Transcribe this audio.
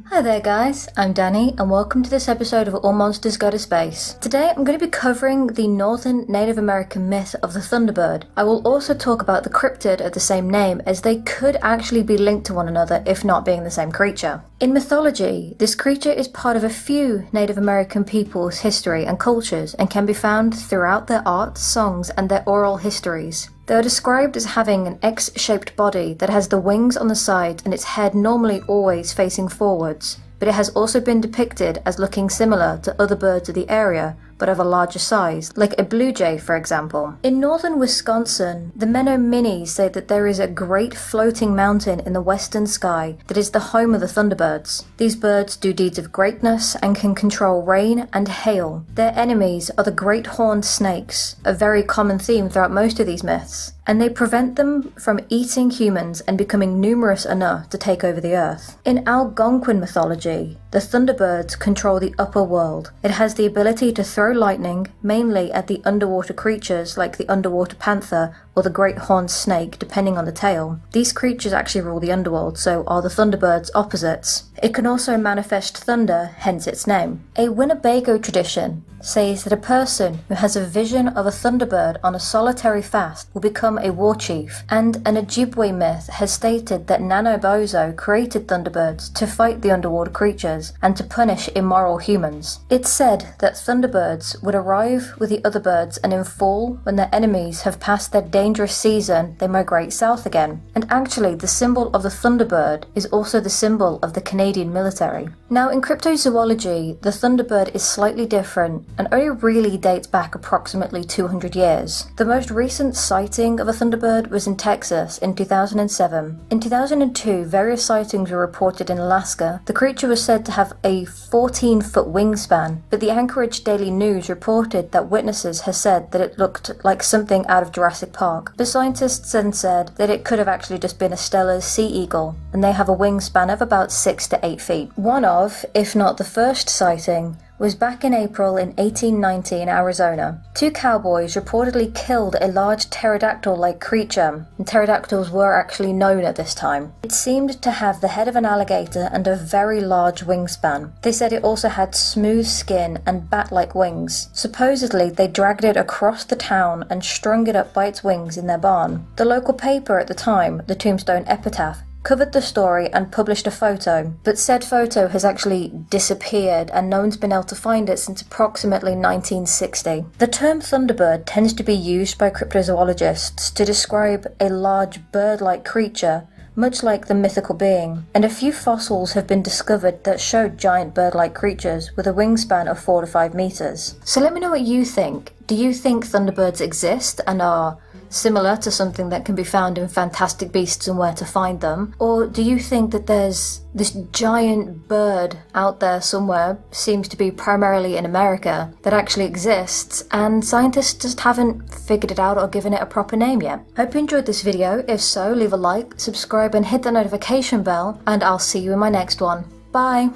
Hi there guys, I'm Danny and welcome to this episode of All Monsters Go to Space. Today I'm going to be covering the northern Native American myth of the Thunderbird. I will also talk about the cryptid of the same name, as they could actually be linked to one another if not being the same creature. In mythology, this creature is part of a few Native American people's history and cultures and can be found throughout their art, songs and their oral histories. They are described as having an X-shaped body that has the wings on the sides and its head normally always facing forwards, but it has also been depicted as looking similar to other birds of the area, but of a larger size, like a blue jay for example. In northern Wisconsin, the Menominee say that there is a great floating mountain in the western sky that is the home of the Thunderbirds. These birds do deeds of greatness and can control rain and hail. Their enemies are the great horned snakes, a very common theme throughout most of these myths, and they prevent them from eating humans and becoming numerous enough to take over the earth. In Algonquin mythology, the Thunderbirds control the upper world. It has the ability to throw lightning, mainly at the underwater creatures like the underwater panther or the great horned snake, depending on the tale. These creatures actually rule the underworld, so are the Thunderbirds opposites. It can also manifest thunder, hence its name. A Winnebago tradition says that a person who has a vision of a Thunderbird on a solitary fast will become a war chief, and an Ojibwe myth has stated that Nanobozo created Thunderbirds to fight the underwater creatures and to punish immoral humans. It's said that Thunderbirds would arrive with the other birds, and in fall, when their enemies have passed their dangerous season, they migrate south again. And actually, the symbol of the Thunderbird is also the symbol of the Canadian military. Now, in cryptozoology, the Thunderbird is slightly different and only really dates back approximately 200 years. The most recent sighting of a Thunderbird was in Texas in 2007. In 2002, various sightings were reported in Alaska. The creature was said to have a 14-foot wingspan, but the Anchorage Daily News reported that witnesses had said that it looked like something out of Jurassic Park. The scientists then said that it could have actually just been a Steller's sea eagle, and they have a wingspan of about 6 to 8 feet. One of, if not the first sighting, was back in April in 1890 in Arizona. Two cowboys reportedly killed a large pterodactyl-like creature, and pterodactyls were actually known at this time. It seemed to have the head of an alligator and a very large wingspan. They said it also had smooth skin and bat-like wings. Supposedly, they dragged it across the town and strung it up by its wings in their barn. The local paper at the time, the Tombstone Epitaph, covered the story and published a photo, but said photo has actually disappeared and no one's been able to find it since approximately 1960. The term Thunderbird tends to be used by cryptozoologists to describe a large bird-like creature, much like the mythical being, and a few fossils have been discovered that show giant bird-like creatures with a wingspan of 4 to 5 meters. So let me know what you think. Do you think Thunderbirds exist and are similar to something that can be found in Fantastic Beasts and Where to Find Them? Or do you think that there's this giant bird out there somewhere, seems to be primarily in America, that actually exists and scientists just haven't figured it out or given it a proper name yet? Hope you enjoyed this video. If so, leave a like, subscribe and hit the notification bell, and I'll see you in my next one. Bye!